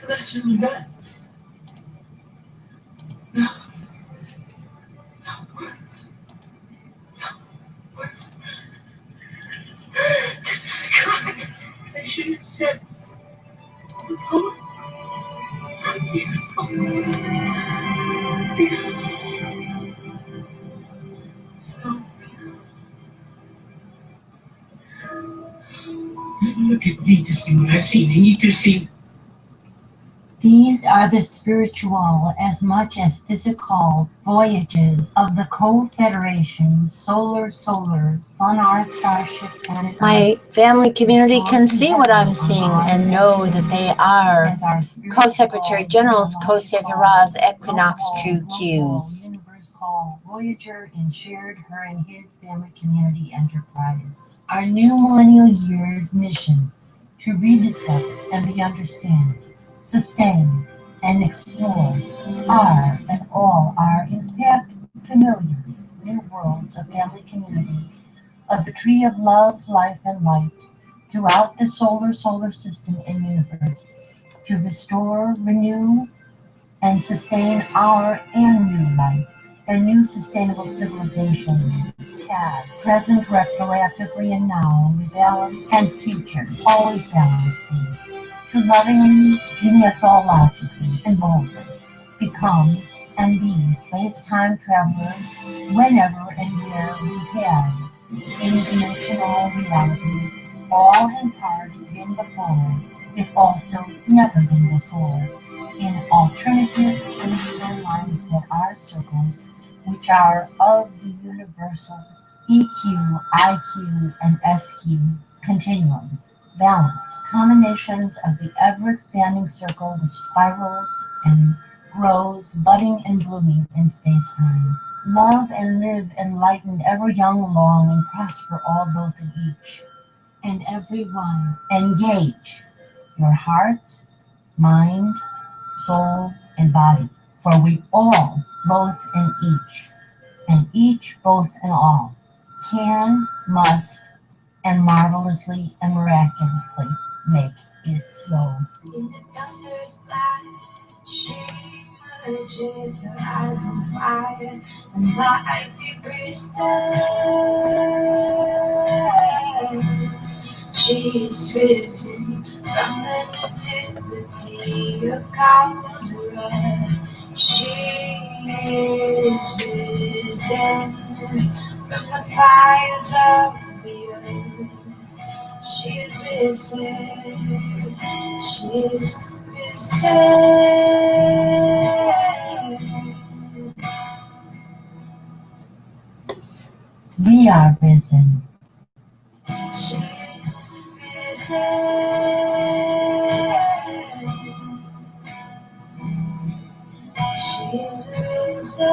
Less than that. No. No words. No words. To describe. I should have said the poem. So beautiful. Beautiful. So beautiful. Look at me to see what I see. They need to see. These are the spiritual as much as physical voyages of the co-federation solar, sun, our starship, planet. My family community can see what I'm seeing and know that they are Co-Secretary General's Co-Savior's Equinox True Q's. Voyager and shared her and his family community enterprise. Our new millennial year's mission to rediscover and re-understand, sustain, and explore our and all our, in fact, familiar new worlds of family community, of the tree of love, life, and light throughout the solar system and universe, to restore, renew, and sustain our and new life and new sustainable civilizations, past, present, retroactively, and now, rebalance, and future, always balancing, to lovingly, genealogically, and boldly become and be space-time travelers whenever and where we can, in dimensional reality, all in part been before, if also never been before, in alternative space-time lines that are circles, which are of the universal EQ, IQ, and SQ continuum, balance, combinations of the ever-expanding circle which spirals and grows, budding and blooming in space-time. Love and live enlightened, ever young, long, and prosper all, both in each and every one. Engage your heart, mind, soul, and body, for we all, both in each, and each both in all, can, must, and marvelously and miraculously make it so. In the thunder's blast, she emerges, her eyes on fire, and mighty priestess. She is risen from the nativity of Calvary. She is risen from the fires of the earth. She is risen. She is risen. We are risen. She is risen. She is risen.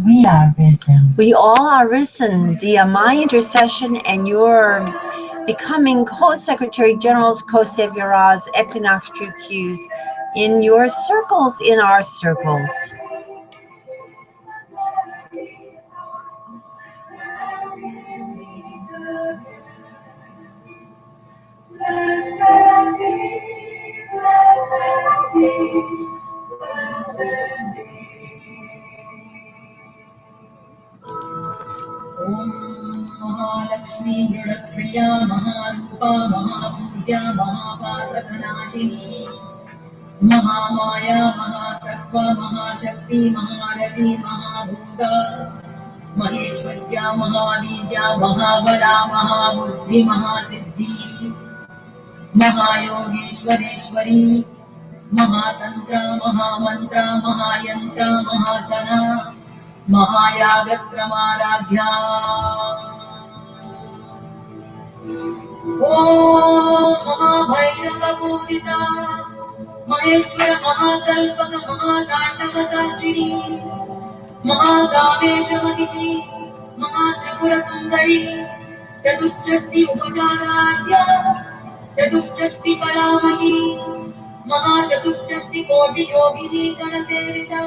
We are risen. We all are risen via my intercession and your becoming Co-Secretary General's Co-Savior's Equinox True Q's in your circles, in our circles. Mahalakshmi मृडप्रिया महारूपा महापूज्या महापातकनाशिनी Mahamaya महासत्त्वा महाशक्ति महारथी महाभूता महेश्वर्या महावीर्या महाबला महाबुद्धि महासिद्धि महायोगेश्वरेश्वरी महातंत्र महामंत्र महायंत्र महासना महायागक्रमाराध्या ओम महाभैरवपूजिता महेश्वर महाकल्पक महातांडव साक्षिणी महाकामेशमतिथि महात्रिपुर सुंदरी चतुष्षष्टि उपचाराढ्या चतुष्षष्टि कलामयी महा चतुष्षष्टि कोटि योगिनी गण सेविता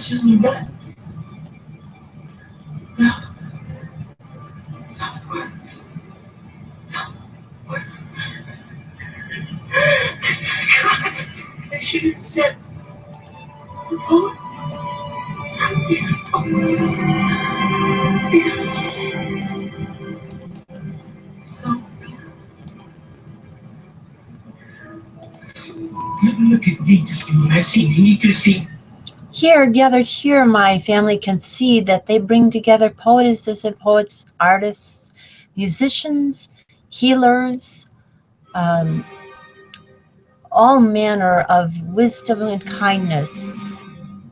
soon back. Words. Describe. I should have said. Oh, so beautiful. So beautiful. The people need to see what I've seen. They need to see. Here, gathered here, my family can see that they bring together poetesses and poets, artists, musicians, healers, all manner of wisdom and kindness,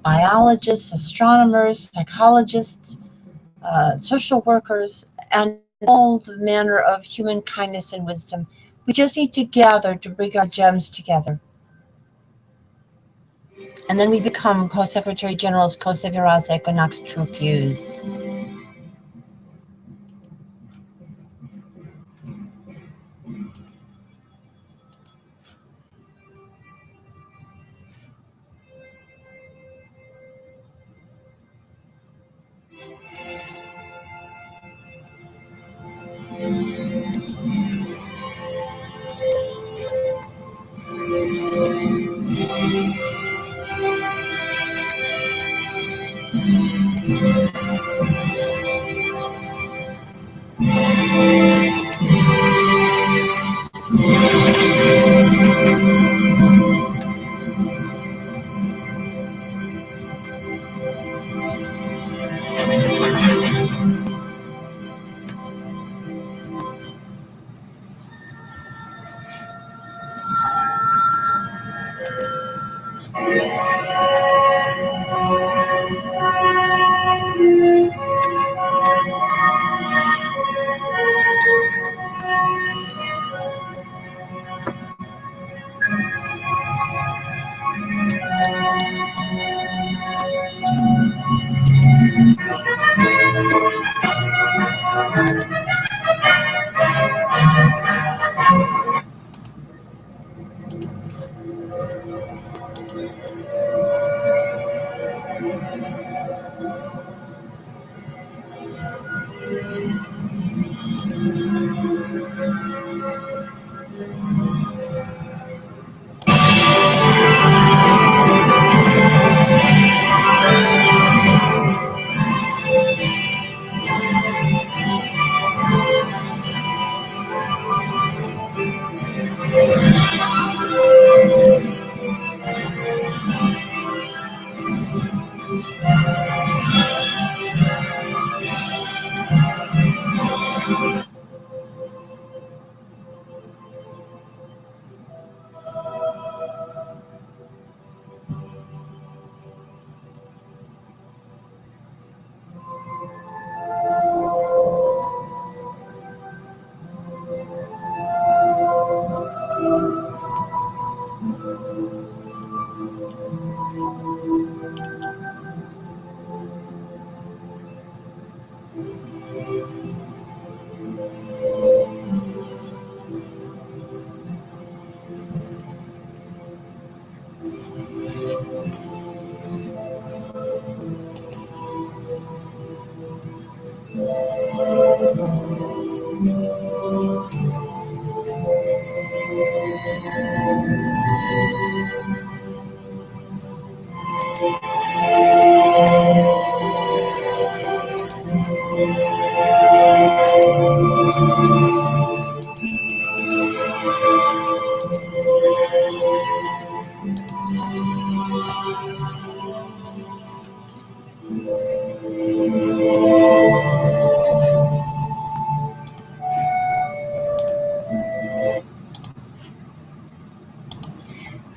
biologists, astronomers, psychologists, social workers, and all the manner of human kindness and wisdom. We just need to gather to bring our gems together. And then we become Co-Secretary Generals, Co-Seviraz, Equinox, True Qs.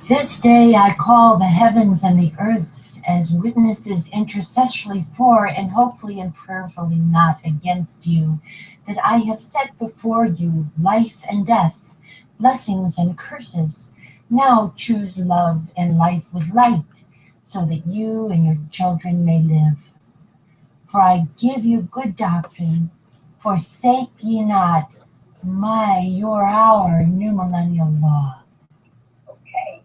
This day I call the heavens and the earths as witnesses intercessorily for and hopefully and prayerfully not against you, that I have set before you life and death, blessings and curses. Now choose love and life with light, so that you and your children may live. For I give you good doctrine, forsake ye not your our new millennial law. Okay.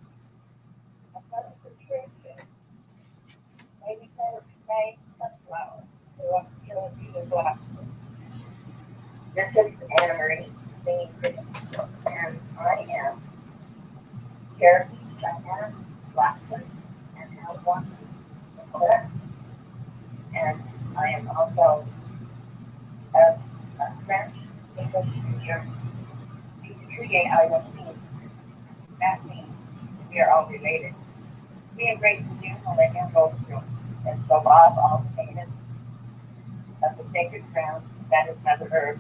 That's the truth. Maybe 10 May sunflower. This is Anna Marie singing Christmas, and I am Cherokee, Cheyenne, Blackfoot, and Algonquin, Dakota, and I am also a French, English, and German. Create IOC. That means we are all related. We embrace the new millennium goals and the law of all saints of the sacred ground that is Mother Earth,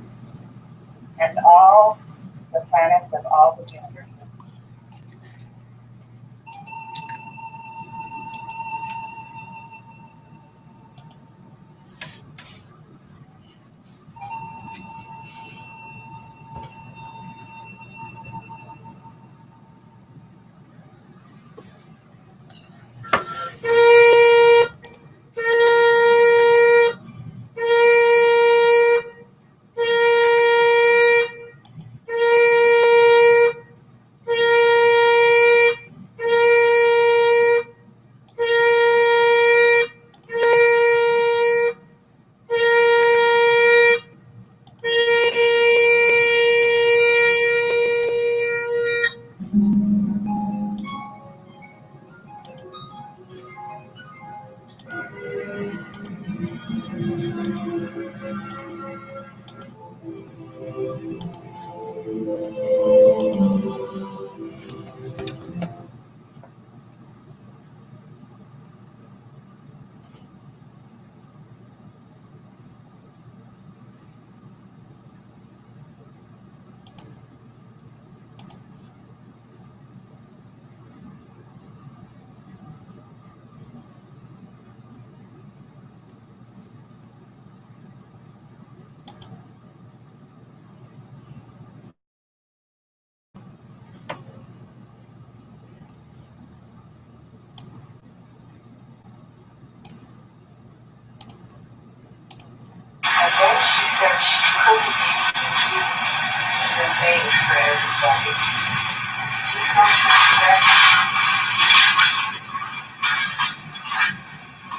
and all the planets of all the universe.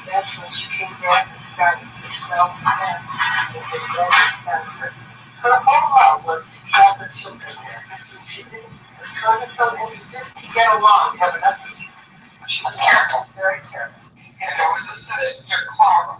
That's when she came back and started to self-defend with the blood center. Her whole love was to have her children there. She didn't try to tell them just to get along, have enough to eat. She was careful, very careful. And there was a sister, Clara.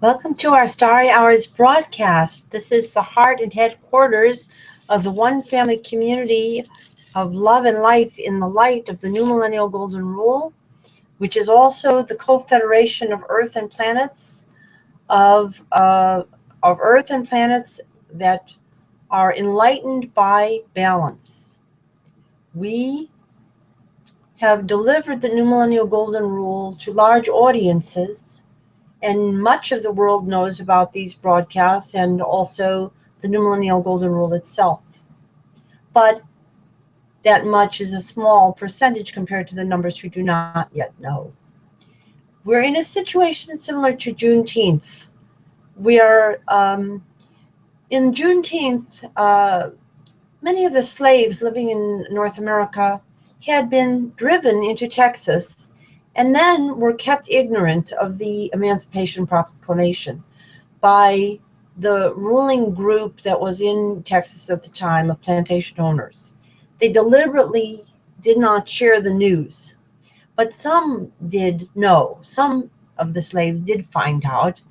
Welcome to our Starry Hours broadcast. This is the heart and headquarters of the One Family community of love and life in the light of the New Millennial Golden Rule, which is also the co-federation of Earth and planets, of Earth and planets that are enlightened by balance. We have delivered the New Millennial Golden Rule to large audiences, and much of the world knows about these broadcasts and also the New Millennial Golden Rule itself. But that much is a small percentage compared to the numbers who do not yet know. We're in a situation similar to Juneteenth. We are in Juneteenth, many of the slaves living in North America had been driven into Texas and then were kept ignorant of the Emancipation Proclamation by the ruling group that was in Texas at the time of plantation owners. They deliberately did not share the news, but some did know. Some of the slaves did find out,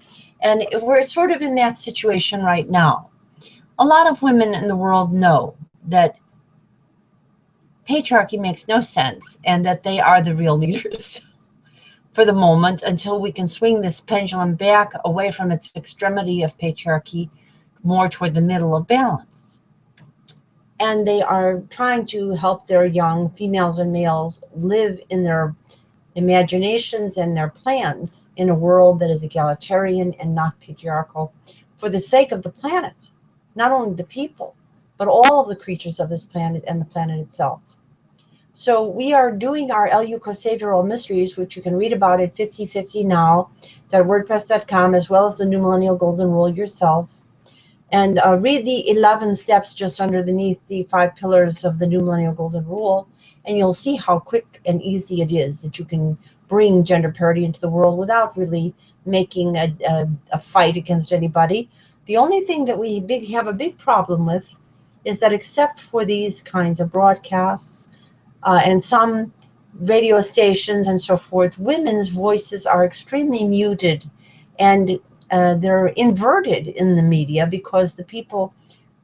and we're sort of in that situation right now. A lot of women in the world know that patriarchy makes no sense and that they are the real leaders for the moment, until we can swing this pendulum back away from its extremity of patriarchy more toward the middle of balance. And they are trying to help their young females and males live in their imaginations and their plans in a world that is egalitarian and not patriarchal, for the sake of the planet, not only the people, but all of the creatures of this planet and the planet itself. So we are doing our LU-Co-Savioral Mysteries, which you can read about at 5050now.wordpress.com, as well as the New Millennial Golden Rule yourself. And read the 11 steps just underneath the 5 pillars of the New Millennial Golden Rule, and you'll see how quick and easy it is that you can bring gender parity into the world without really making a fight against anybody. The only thing that we have a big problem with is that, except for these kinds of broadcasts and some radio stations and so forth, women's voices are extremely muted, and they're inverted in the media, because the people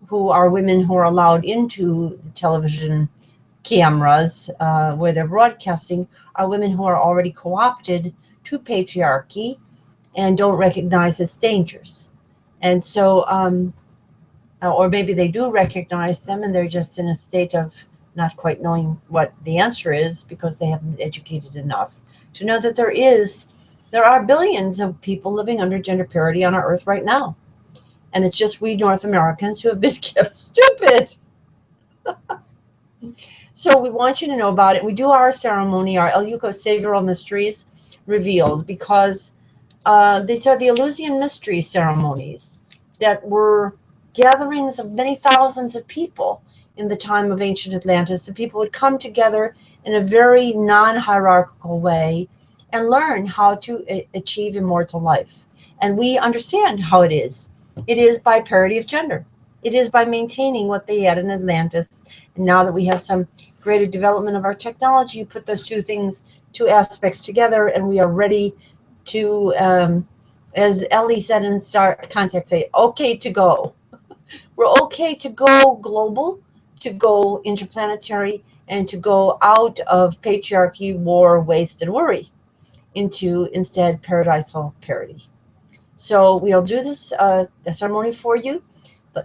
who are women who are allowed into the television cameras where they're broadcasting are women who are already co-opted to patriarchy and don't recognize its dangers. And so, or maybe they do recognize them and they're just in a state of not quite knowing what the answer is, because they haven't been educated enough to know that there are billions of people living under gender parity on our earth right now. And it's just we North Americans who have been kept stupid. So we want you to know about it. We do our ceremony, our LU-Co-Savioral Mysteries Revealed, because these are the Eleusinian mystery ceremonies that were gatherings of many thousands of people in the time of ancient Atlantis. The people would come together in a very non-hierarchical way and learn how to achieve immortal life. And we understand how it is. It is by parity of gender. It is by maintaining what they had in Atlantis. And now that we have some greater development of our technology, you put those two aspects together, and we are ready to, as Ellie said in Contact, say, okay to go. We're okay to go global, to go interplanetary, and to go out of patriarchy, war, waste, and worry into instead paradisal parity. So we'll do this ceremony for you,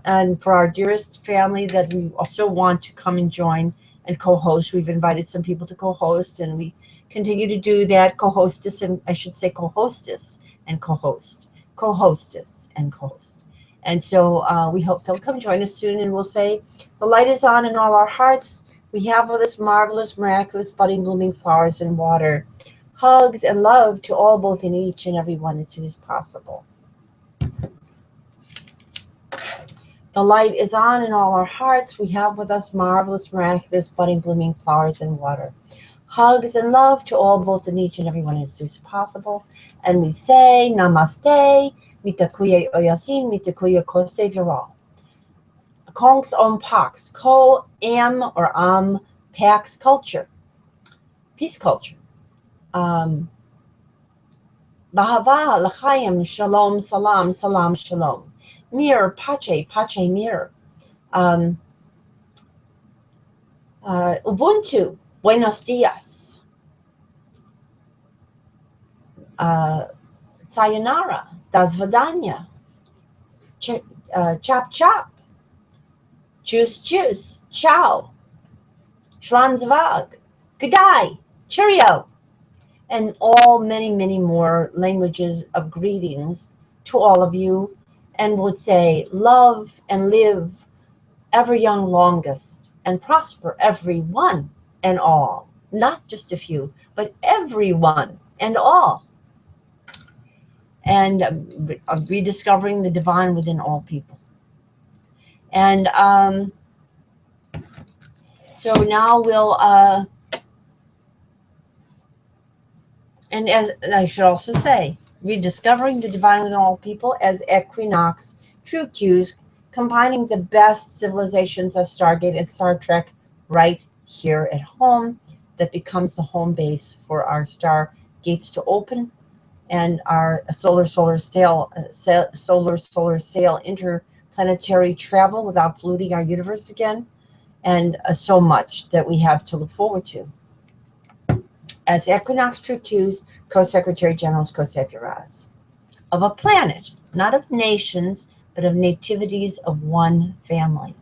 and for our dearest family that we also want to come and join and co-host. We've invited some people to co-host, and we continue to do that, co-hostess, and I should say co-hostess and co-host, co-hostess and co-host. And so we hope they'll come join us soon, and we'll say, the light is on in all our hearts. We have all this marvelous, miraculous, budding, blooming flowers and water. Hugs and love to all, both in each and every one, as soon as possible. The light is on in all our hearts. We have with us marvelous, miraculous, budding, blooming flowers and water. Hugs and love to all, both in each and every one, as soon as possible. And we say, Namaste, Mitakuye Oyasin, Mitakuye Ko-Savioral. Kongs Om Pax, Ko-Am or Am Pax culture, peace culture. Bahava, L'chaim, Shalom, Salam, Salam, Shalom. Mir, Pache, Pache, Mir. Ubuntu, Buenos Dias. Sayonara, Das Vidanya. Chop, chop. Juice, juice. Ciao. Schlanzwag. G'day. Cheerio. And all many more languages of greetings to all of you, and would say, love and live ever young longest, and prosper every one and all, not just a few, but everyone and all, and rediscovering the divine within all people. And so now we'll and as I should also say, rediscovering the divine within all people as Equinox, True Cues, combining the best civilizations of Stargate and Star Trek right here at home, that becomes the home base for our star gates to open, and our solar sail interplanetary travel without polluting our universe again, and so much that we have to look forward to. As Equinox True Cues, Co-Secretary General's Co-Savioraz, of a planet, not of nations, but of nativities of one family.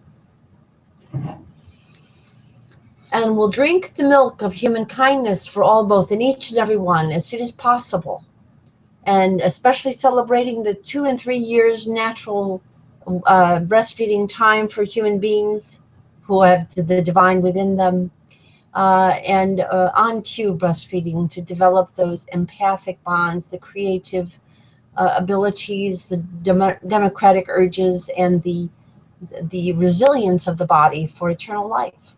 And we'll drink the milk of human kindness for all, both in each and every one, as soon as possible. And especially celebrating the 2 and 3 years natural breastfeeding time for human beings who have the divine within them. and on cue breastfeeding to develop those empathic bonds, the creative abilities, the democratic urges, and the resilience of the body for eternal life.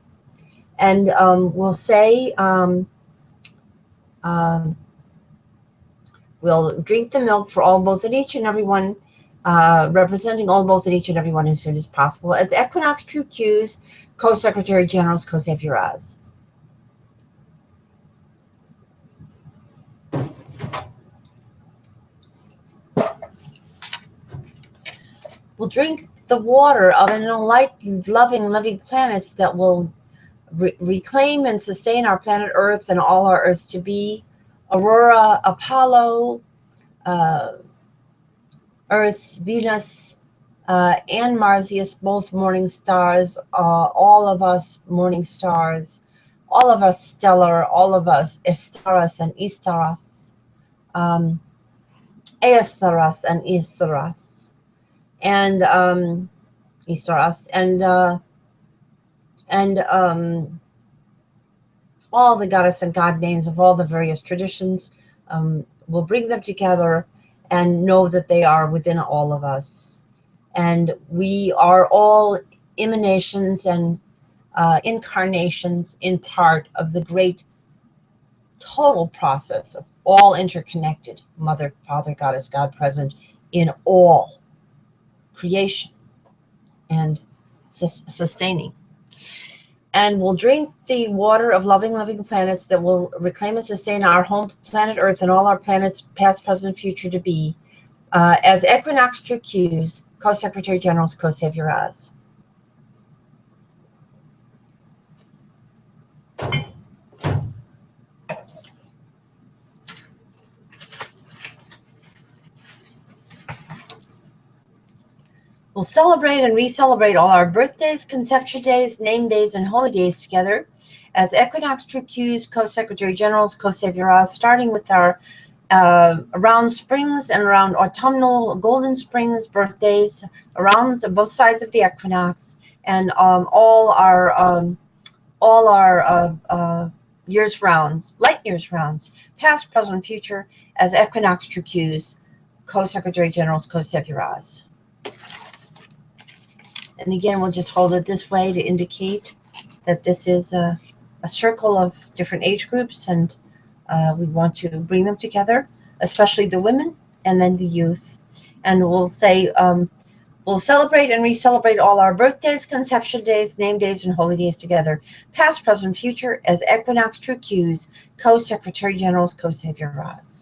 And we'll say, we'll drink the milk for all, both and each and every one, representing all, both and each and every one as soon as possible. As Equinox True Q's Co-Secretary General's CSZT. We'll drink the water of an enlightened, loving, living planets that will reclaim and sustain our planet Earth and all our Earths to be Aurora, Apollo, Earth's, Venus, and Marsyas, both morning stars, all of us morning stars, all of us stellar, all of us SZTARRISHE and SZTARRISHE, ESZT and EARTHSZ. And EARTHSZ and all the goddess and god names of all the various traditions. We'll bring them together and know that they are within all of us, and we are all emanations and incarnations in part of the great total process of all interconnected Mother, Father, Goddess, God present in all creation and sustaining. And we'll drink the water of loving, living planets that will reclaim and sustain our home planet Earth and all our planets, past, present, future to be, as Equinox True Q's Co-Secretary General's CSZT. We'll celebrate and re-celebrate all our birthdays, conception days, name days, and holy days together as Equinox True Q's Co-Secretary General's CSZT, starting with our around springs and around autumnal golden springs birthdays, around both sides of the equinox, and all our years rounds, light years rounds, past, present, future, as Equinox True Q's Co-Secretary General's CSZT. And again, we'll just hold it this way to indicate that this is a circle of different age groups, and we want to bring them together, especially the women and then the youth. And we'll say, we'll celebrate and re-celebrate all our birthdays, conception days, name days, and holy days together, past, present, future, as Equinox True Q's Co-Secretary General's CSZT.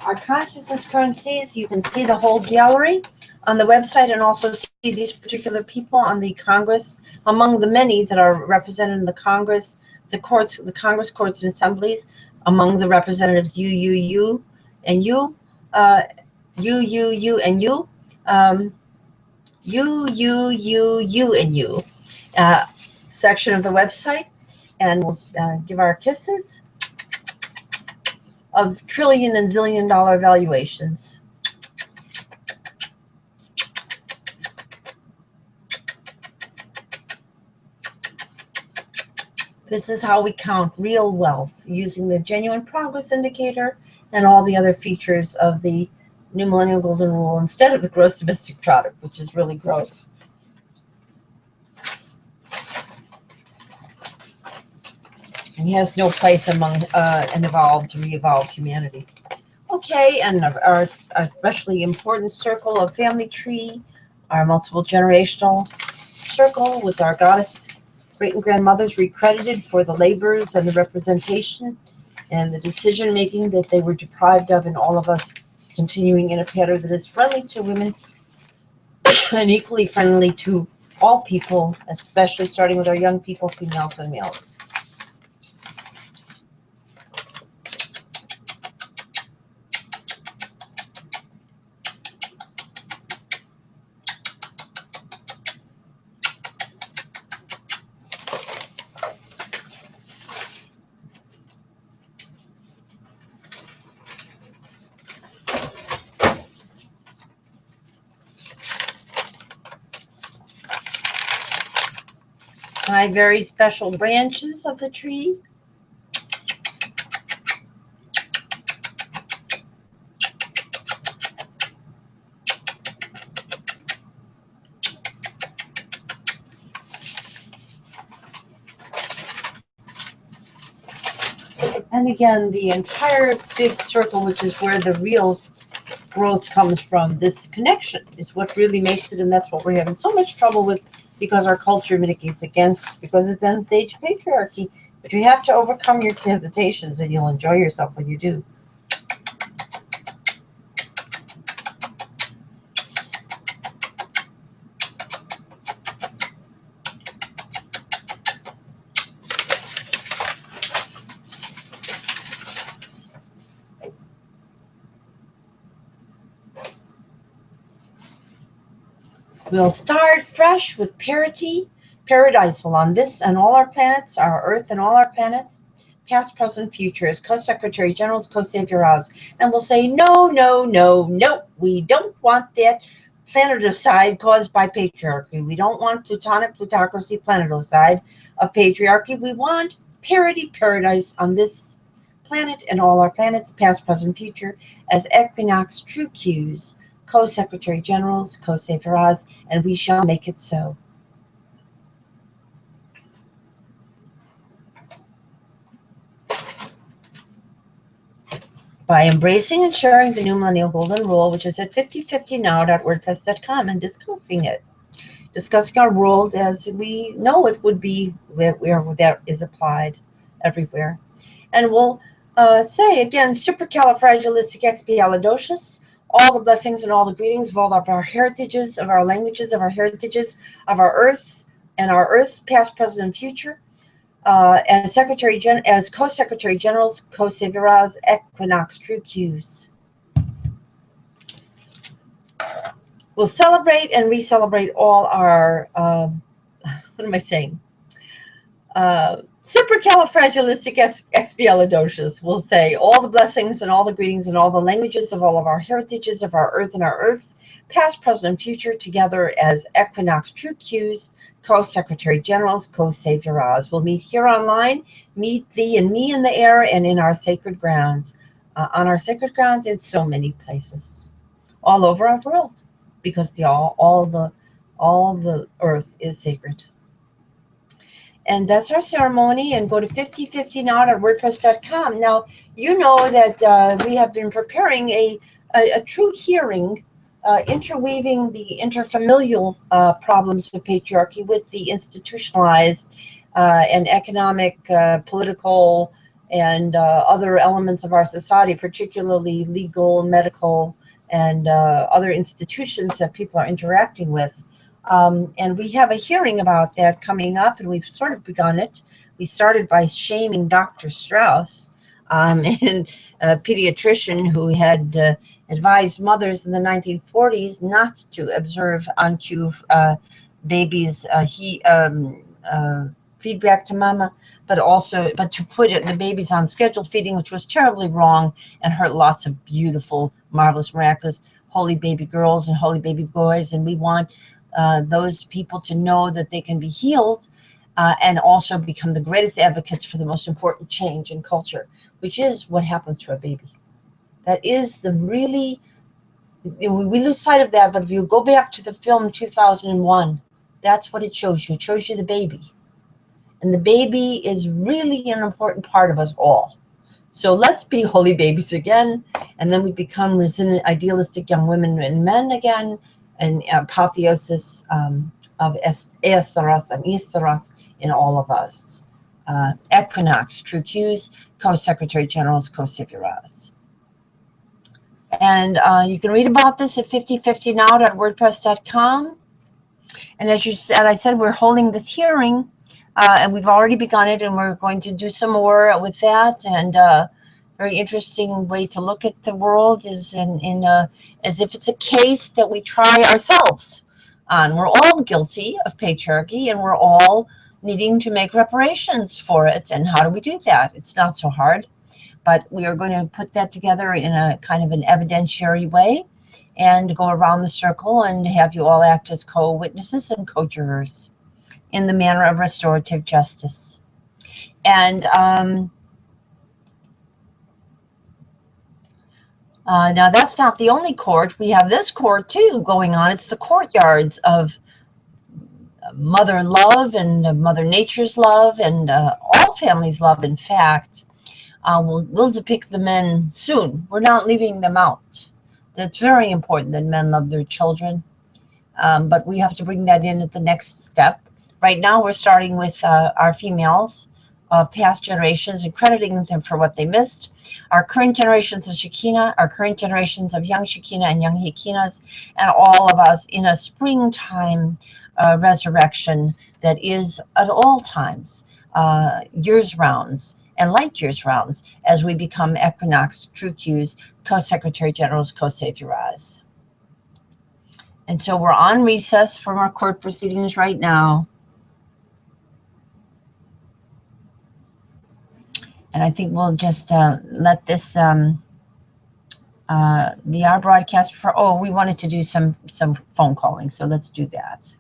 Our consciousness currencies, you can see the whole gallery on the website, and also see these particular people on the Congress, among the many that are represented in the Congress, the courts, the Congress courts and assemblies, among the representatives you, and you, you, and you, you, and you, section of the website, and we'll give our kisses of trillion and zillion dollar valuations. This is how we count real wealth, using the genuine progress indicator and all the other features of the New Millennial Golden Rule instead of the gross domestic product, which is really gross. And he has no place among an evolved, re-evolved humanity. Okay, and our especially important circle of family tree, our multiple generational circle with our goddess great and grandmothers recredited for the labors and the representation and the decision making that they were deprived of, and all of us continuing in a pattern that is friendly to women and equally friendly to all people, especially starting with our young people, females and males. high, very special branches of the tree. And again, the entire big circle, which is where the real growth comes from, this connection is what really makes it, and that's what we're having so much trouble with, because our culture mitigates against, because it's end stage patriarchy. But you have to overcome your hesitations, and you'll enjoy yourself when you do. We'll start fresh with parity, paradisal on this and all our planets, our Earth and all our planets, past, present, future, as Co-Secretary Generals, Co-Saviorahs. And we'll say, no, no, no, no, we don't want that planeticide caused by patriarchy. We don't want plutonic plutocracy planeticide of patriarchy. We want parity, paradise on this planet and all our planets, past, present, future, as equinox true cues, Co-Secretary Generals, Co-Saviorahs, and we shall make it so. By embracing and sharing the new millennial golden rule, which is at 5050now.wordpress.com, and discussing it. Discussing our world as we know it would be, where that is applied everywhere. And we'll say again, supercalifragilisticexpialidocious, all the blessings and all the greetings of all of our heritages, of our languages, of our heritages, of our Earths and our Earths, past, present, and future, as Co-Secretary Generals, Co-Saviorahs, equinox true cues. We'll celebrate and re-celebrate all our, what am I saying? Supercalifragilisticexpialidocious. We'll say all the blessings and all the greetings and all the languages of all of our heritages, of our Earth and our Earths, past, present, and future, together as equinox true cues, Co-Secretary Generals, Co-Saviorahs. We'll meet here online, meet thee and me in the air, and in our sacred grounds, on our sacred grounds in so many places, all over our world, because all the Earth is sacred. And that's our ceremony. And go to 5050now.wordpress.com. Now, you know that we have been preparing a true hearing, interweaving the interfamilial problems of patriarchy with the institutionalized and economic, political, and other elements of our society, particularly legal, medical, and other institutions that people are interacting with. And we have a hearing about that coming up, and we've sort of begun it. We started by shaming Dr. Strauss, and a pediatrician who had advised mothers in the 1940s not to observe on cue babies' feedback to mama, but to put the babies on scheduled feeding, which was terribly wrong and hurt lots of beautiful, marvelous, miraculous, holy baby girls and holy baby boys. And we want those people to know that they can be healed and also become the greatest advocates for the most important change in culture, which is what happens to a baby. That is the really, we lose sight of that, but if you go back to the film 2001, that's what it shows you. It shows you the baby. And the baby is really an important part of us all. So let's be holy babies again, and then we become resilient, idealistic young women and men again, and apotheosis of EARTHSZ and ESZT in all of us. Equinox, true cues, Co-Secretary Generals, Co-Saviorahs. And you can read about this at 5050now.wordpress.com. And as you said, I said we're holding this hearing, and we've already begun it, and we're going to do some more with that. And very interesting way to look at the world is as if it's a case that we try ourselves on. We're all guilty of patriarchy, and we're all needing to make reparations for it. And how do we do that? It's not so hard, but we are going to put that together in a kind of an evidentiary way and go around the circle and have you all act as co-witnesses and co-jurors. in the manner of restorative justice. And now that's not the only court. We have this court too going on. It's the courtyards of mother love and Mother Nature's love and all families' love, in fact. We'll depict the men soon. We're not leaving them out. It's very important that men love their children, but we have to bring that in at the next step. Right now we're starting with our females of past generations and crediting them for what they missed. Our current generations of Shekinah, our current generations of young Shekinah and young Hekinahs, and all of us in a springtime resurrection that is at all times, years rounds and light years rounds, as we become Equinox, True Qs, Co-Secretary Generals, Co-Saviorahs. And so we're on recess from our court proceedings right now. And I think we'll just let this be our broadcast for, oh, we wanted to do some phone calling, so let's do that.